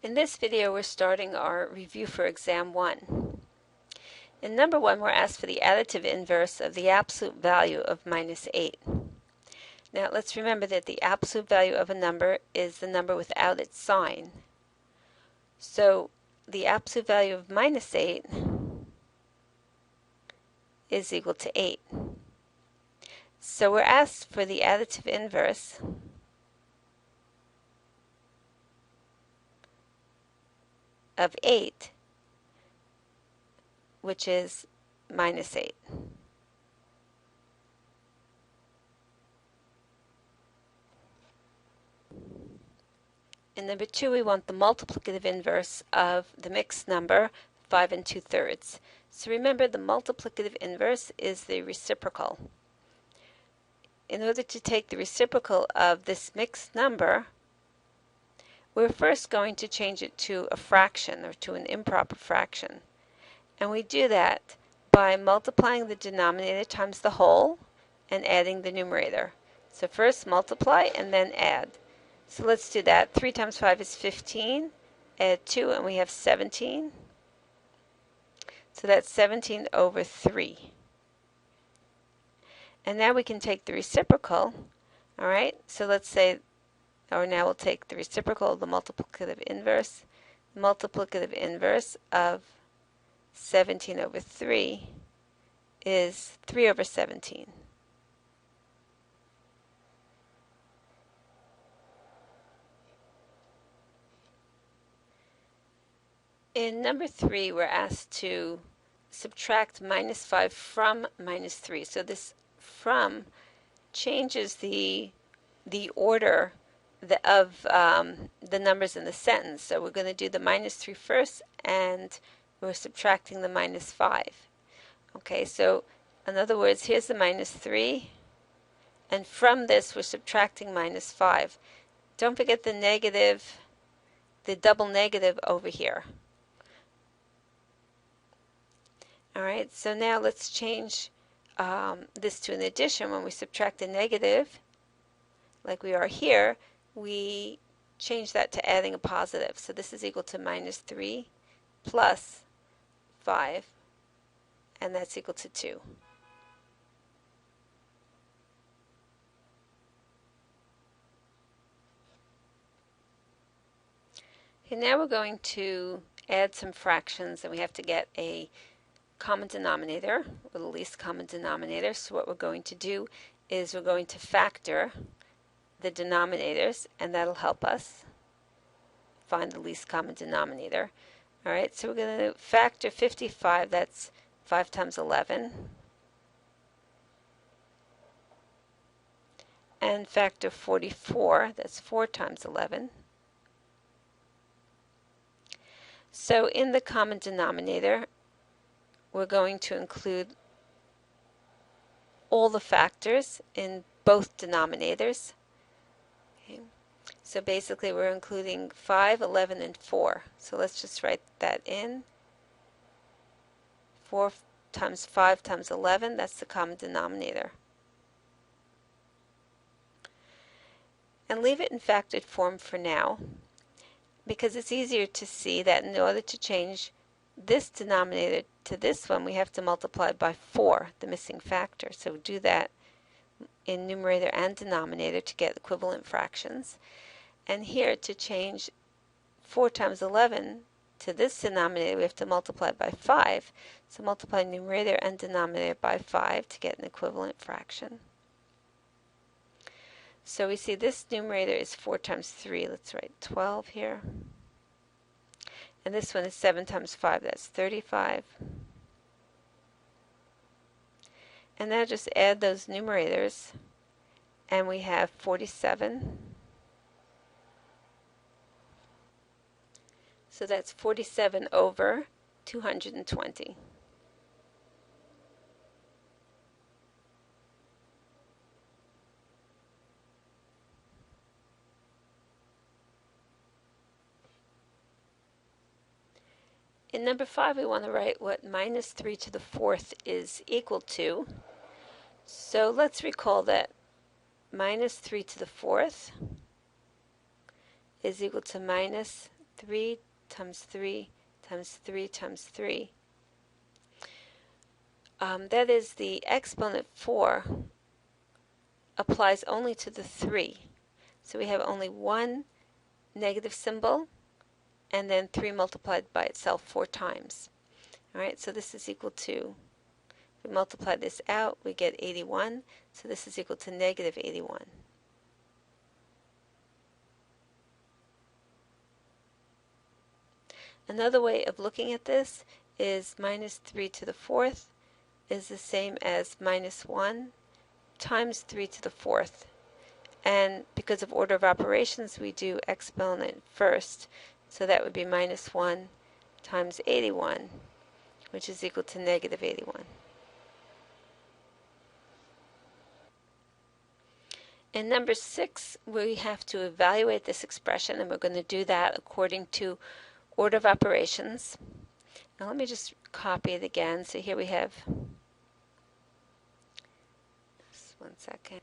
In this video, we're starting our review for Exam 1. In number 1, we're asked for the additive inverse of the absolute value of minus 8. Now, let's remember that the absolute value of a number is the number without its sign. So, the absolute value of minus 8 is equal to 8. So, we're asked for the additive inverse of 8, which is minus 8. In number 2, we want the multiplicative inverse of the mixed number 5 2/3. So remember, the multiplicative inverse is the reciprocal. In order to take the reciprocal of this mixed number, we're first going to change it to a fraction or to an improper fraction. And we do that by multiplying the denominator times the whole and adding the numerator. So first multiply and then add. So let's do that. 3 times 5 is 15. Add 2 and we have 17. So that's 17 over 3. And now we can take the reciprocal. All right, so let's say, or now we'll take the reciprocal of the multiplicative inverse. The multiplicative inverse of 17 over 3 is 3 over 17. In number 3, we're asked to subtract minus 5 from minus 3. So this from changes the order of the numbers in the sentence. So we're going to do the minus 3 first, and we're subtracting the minus 5. Okay, so in other words, here's the minus 3, and from this we're subtracting minus 5. Don't forget the negative, the double negative over here. All right, so now let's change this to an addition. When we subtract a negative, like we are here, we change that to adding a positive. So this is equal to minus 3 plus 5, and that's equal to 2. Okay, now we're going to add some fractions, and we have to get a common denominator, or the least common denominator. So what we're going to do is we're going to factor the denominators, and that'll help us find the least common denominator. All right, so we're going to factor 55, that's 5 times 11, and factor 44, that's 4 times 11. So in the common denominator, we're going to include all the factors in both denominators. Okay. So basically we're including 5, 11, and 4. So let's just write that in. 4 times 5 times 11, that's the common denominator. And leave it in factored form for now, because it's easier to see that in order to change this denominator to this one, we have to multiply by 4, the missing factor. So do that in numerator and denominator to get equivalent fractions. And here, to change 4 times 11 to this denominator, we have to multiply by 5. So multiply numerator and denominator by 5 to get an equivalent fraction. So we see this numerator is 4 times 3. Let's write 12 here. And this one is 7 times 5, that's 35. And now just add those numerators, and we have 47. So that's 47 over 220. In number 5, we want to write what minus 3 to the 4th is equal to. So let's recall that minus 3 to the 4th is equal to minus 3 times 3 times 3 times 3. That is, the exponent 4 applies only to the 3. So we have only one negative symbol, and then 3 multiplied by itself 4 times. All right, so this is equal to, if we multiply this out, we get 81. So this is equal to negative 81. Another way of looking at this is minus 3 to the 4th is the same as minus 1 times 3 to the 4th. And because of order of operations, we do exponent first. So that would be minus 1 times 81, which is equal to negative 81. In number 6, we have to evaluate this expression, and we're going to do that according to order of operations. Now let me just copy it again. So here we have, just 1 second.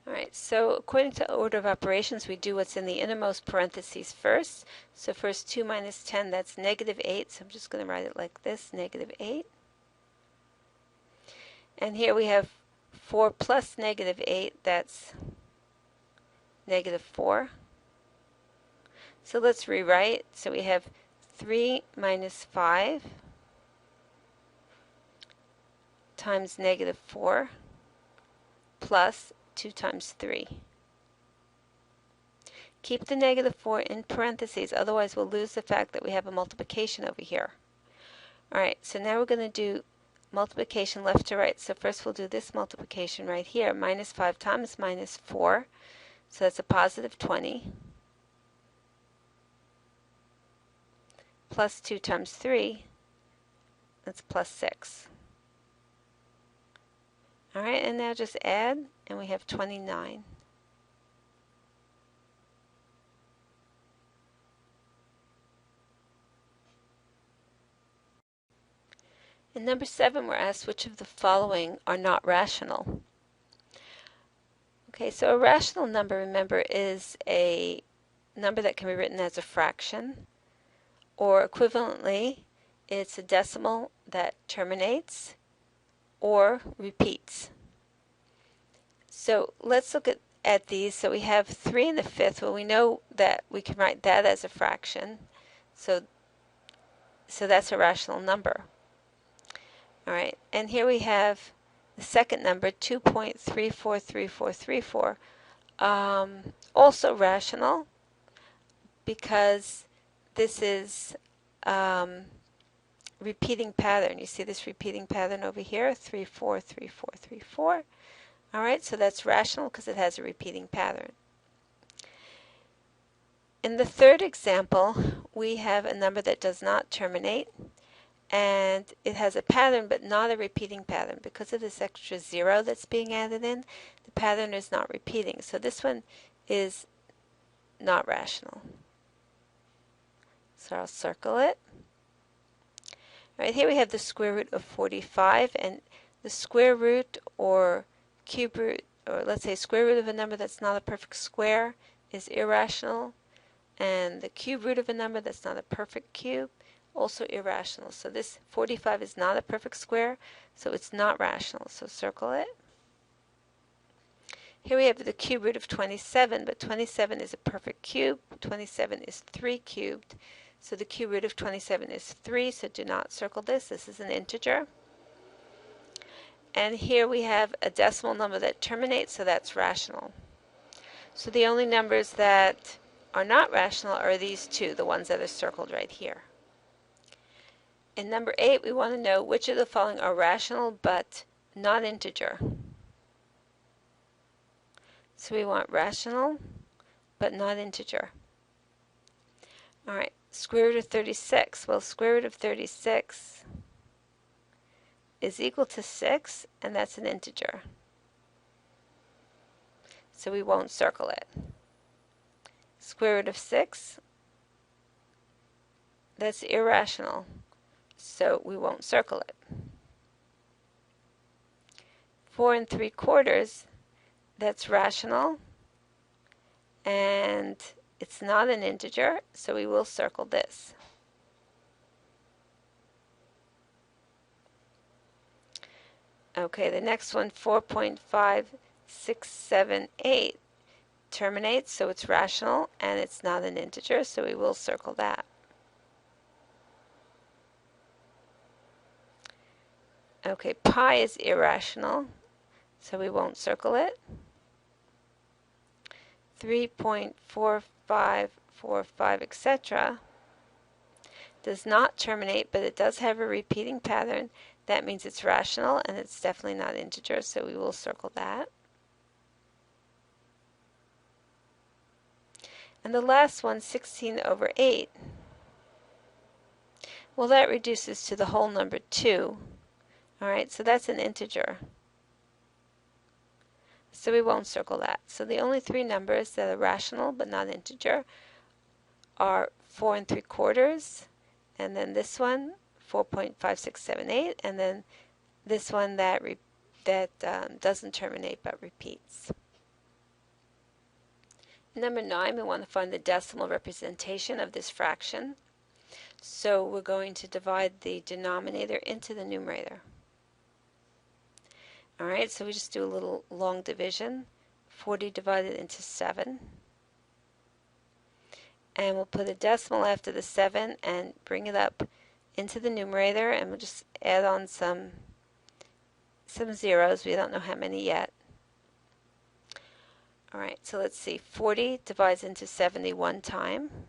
All right, so according to order of operations, we do what's in the innermost parentheses first. So first 2 minus 10, that's negative 8. So I'm just going to write it like this, negative 8. And here we have 4 plus negative 8, that's negative 4. So let's rewrite. So we have 3 minus 5 times negative 4 plus 2 times 3. Keep the negative 4 in parentheses, otherwise we'll lose the fact that we have a multiplication over here. Alright, so now we're going to do multiplication left to right. So first we'll do this multiplication right here. Minus 5 times minus 4, so that's a positive 20. Plus 2 times 3, that's plus 6. Alright, and now just add, and we have 29. In number 7, we're asked which of the following are not rational. Okay, so a rational number, remember, is a number that can be written as a fraction, or equivalently, it's a decimal that terminates or repeats. So let's look at these. So we have 3 in the 5th. Well, we know that we can write that as a fraction. So that's a rational number. All right, and here we have the second number, 2.343434. Also rational because this is repeating pattern. You see this repeating pattern over here, 3, 4, 3, 4, 3, 4. All right, so that's rational because it has a repeating pattern. In the third example, we have a number that does not terminate, and it has a pattern but not a repeating pattern. Because of this extra 0 that's being added in, the pattern is not repeating. So this one is not rational. So I'll circle it. All right, here we have the square root of 45, and the square root or cube root, or let's say square root of a number that's not a perfect square is irrational, and the cube root of a number that's not a perfect cube, also irrational. So this 45 is not a perfect square, so it's not rational. So circle it. Here we have the cube root of 27, but 27 is a perfect cube. 27 is 3 cubed. So the cube root of 27 is 3, so do not circle this. This is an integer. And here we have a decimal number that terminates, so that's rational. So the only numbers that are not rational are these two, the ones that are circled right here. In number 8, we want to know which of the following are rational but not integer. So we want rational but not integer. All right, square root of 36. Well, square root of 36 is equal to 6, and that's an integer. So we won't circle it. Square root of 6, that's irrational, so we won't circle it. 4 3/4, that's rational, and It's not an integer, so we will circle this. Okay, the next one, 4.5678, terminates, so it's rational, and it's not an integer, so we will circle that. Okay, pi is irrational, so we won't circle it. 3.4545, etc. does not terminate, but it does have a repeating pattern. That means it's rational, and it's definitely not integer, so we will circle that. And the last one, 16/8. Well, that reduces to the whole number 2. All right, so that's an integer. So we won't circle that. So the only three numbers that are rational but not integer are 4 3/4, and then this one, 4.5678, and then this one that doesn't terminate but repeats. Number 9, we want to find the decimal representation of this fraction. So we're going to divide the denominator into the numerator. All right, so we just do a little long division. 40 divided into 7. And we'll put a decimal after the 7 and bring it up into the numerator, and we'll just add on some zeros. We don't know how many yet. All right, so let's see. 40 divides into 70 one time.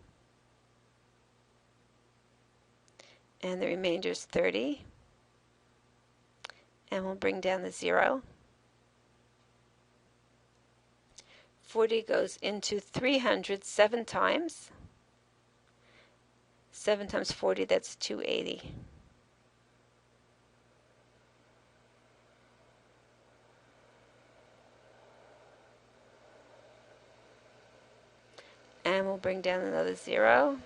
And the remainder is 30. And we'll bring down the 0. 40 goes into 300 7 times. 7 times 40, that's 280. And we'll bring down another 0.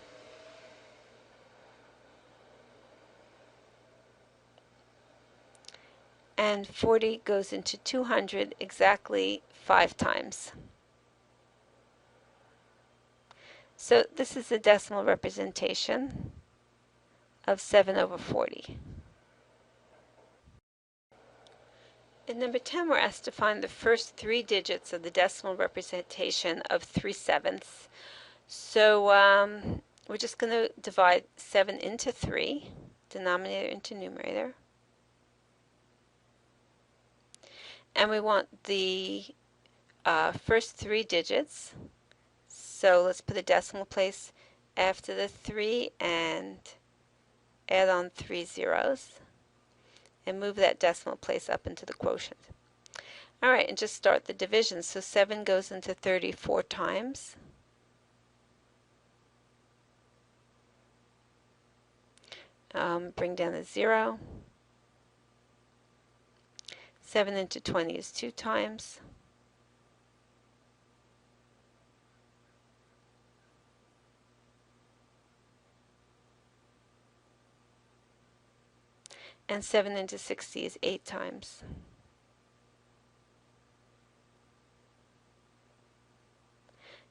And 40 goes into 200 exactly 5 times. So this is the decimal representation of 7/40. In number 10, we're asked to find the first 3 digits of the decimal representation of 3/7. So we're just going to divide 7 into 3, denominator into numerator. And we want the first 3 digits. So let's put a decimal place after the 3 and add on 3 zeros. And move that decimal place up into the quotient. All right, and just start the division. So 7 goes into 34 times. Bring down the 0. 7 into 20 is 2 times. And 7 into 60 is 8 times.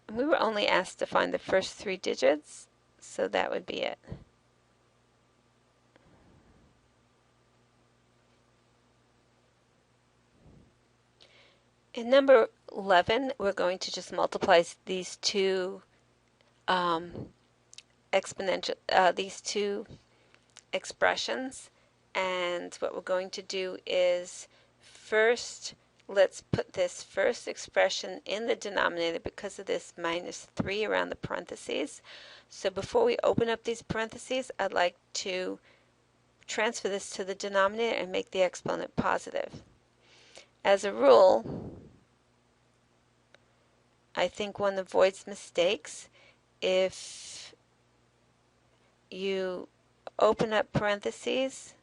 And we were only asked to find the first 3 digits, so that would be it. In number 11, we're going to just multiply these two expressions. And what we're going to do is first, let's put this first expression in the denominator because of this minus 3 around the parentheses. So before we open up these parentheses, I'd like to transfer this to the denominator and make the exponent positive. As a rule, I think one avoids mistakes if you open up parentheses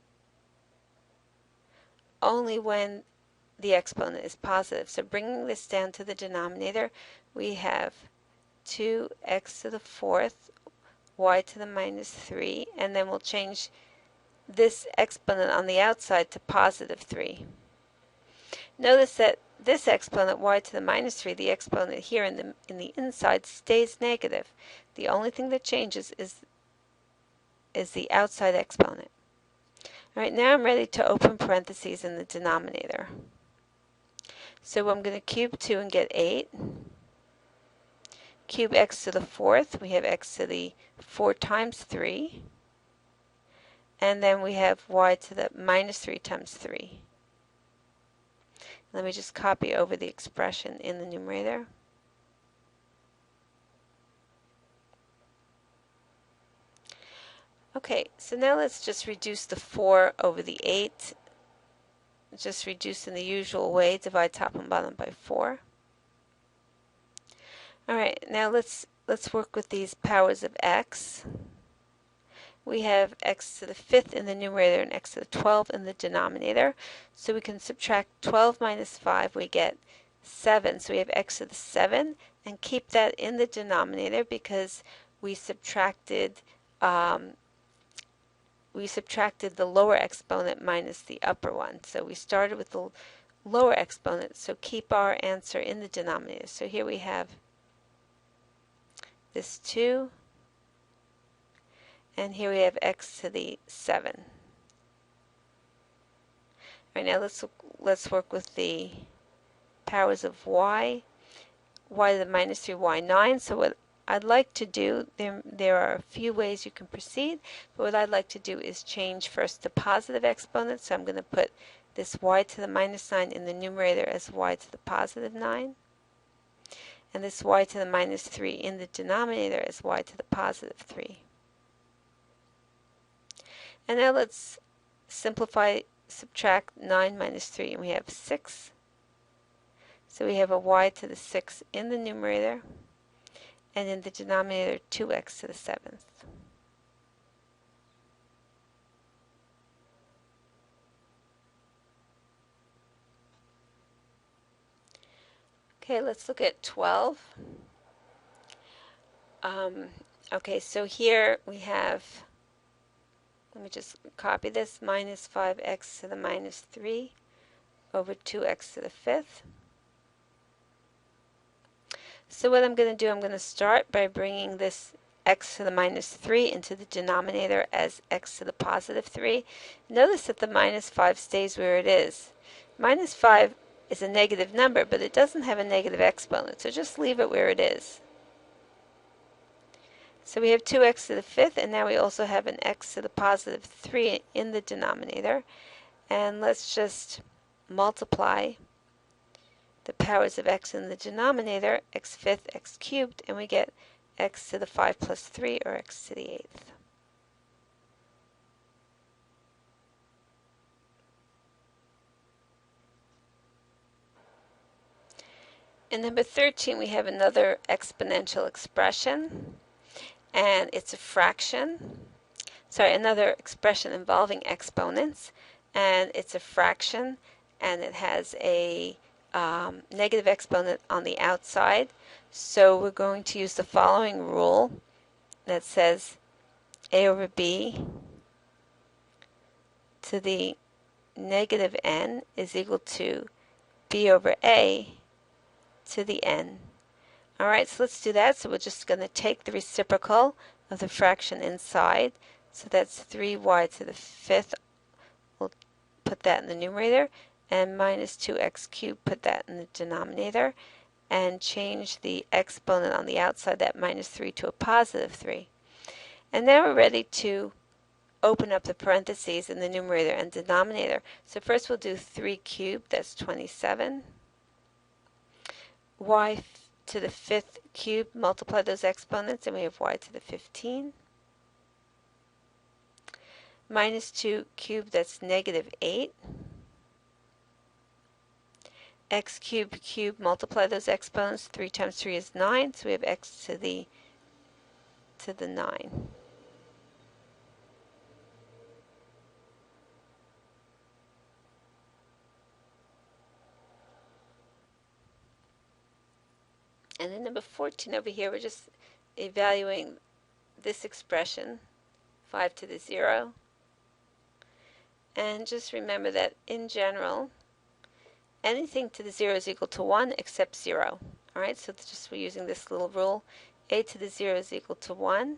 only when the exponent is positive. So bringing this down to the denominator, we have 2x to the 4th, y to the minus 3, and then we'll change this exponent on the outside to positive 3. Notice that this exponent, y to the minus 3, the exponent here in the inside stays negative. The only thing that changes is the outside exponent. All right, now I'm ready to open parentheses in the denominator. So I'm going to cube 2 and get 8. Cube x to the 4th, we have x to the 4 times 3. And then we have y to the minus 3 times 3. Let me just copy over the expression in the numerator. Okay, so now let's just reduce the 4 over the 8. Just reduce in the usual way, divide top and bottom by 4. All right, now let's work with these powers of x. We have x to the 5th in the numerator and x to the 12th in the denominator. So we can subtract 12 minus 5, we get 7. So we have x to the 7, and keep that in the denominator because we subtracted the lower exponent minus the upper one. So we started with the lower exponent, so keep our answer in the denominator. So here we have this 2, and here we have x to the 7. All right, now let's work with the powers of y. Y to the minus 3, y 9. So what I'd like to do, there are a few ways you can proceed, but what I'd like to do is change first to positive exponents. So I'm going to put this y to the minus 9 in the numerator as y to the positive 9. And this y to the minus 3 in the denominator as y to the positive 3. And now let's simplify, subtract 9 minus 3, and we have 6. So we have a y to the 6 in the numerator, and in the denominator 2x to the 7th. Okay, let's look at 12. Okay, so here we have, let me just copy this, minus 5x to the minus 3 over 2x to the 5th. So what I'm going to do, I'm going to start by bringing this x to the minus 3 into the denominator as x to the positive 3. Notice that the minus 5 stays where it is. Minus 5 is a negative number, but it doesn't have a negative exponent, so just leave it where it is. So we have 2x to the 5th, and now we also have an x to the positive 3 in the denominator. And let's just multiply the powers of x in the denominator, x fifth, x cubed, and we get x to the 5 plus 3, or x to the 8th. In number 13, we have another exponential expression, and it's a fraction. Sorry, another expression involving exponents, and it's a fraction, and it has a negative exponent on the outside. So we're going to use the following rule that says a over b to the negative n is equal to b over a to the n. All right, so let's do that. So we're just going to take the reciprocal of the fraction inside. So that's 3y to the 5th. We'll put that in the numerator. And minus 2x cubed, put that in the denominator. And change the exponent on the outside, that minus 3, to a positive 3. And now we're ready to open up the parentheses in the numerator and denominator. So first we'll do 3 cubed, that's 27. Y to the 5th cubed, multiply those exponents, and we have y to the 15. Minus 2 cubed, that's negative 8. X cubed cubed, multiply those exponents. 3 times 3 is 9, so we have x to the 9. And then number 14 over here, we're just evaluating this expression, 5 to the 0. And just remember that in general, anything to the 0 is equal to 1 except 0. Alright, so just we're using this little rule. A to the 0 is equal to 1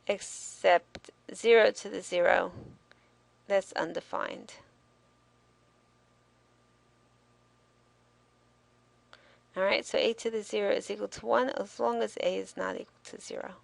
except 0 to the 0. That's undefined. Alright, so a to the 0 is equal to 1 as long as a is not equal to 0.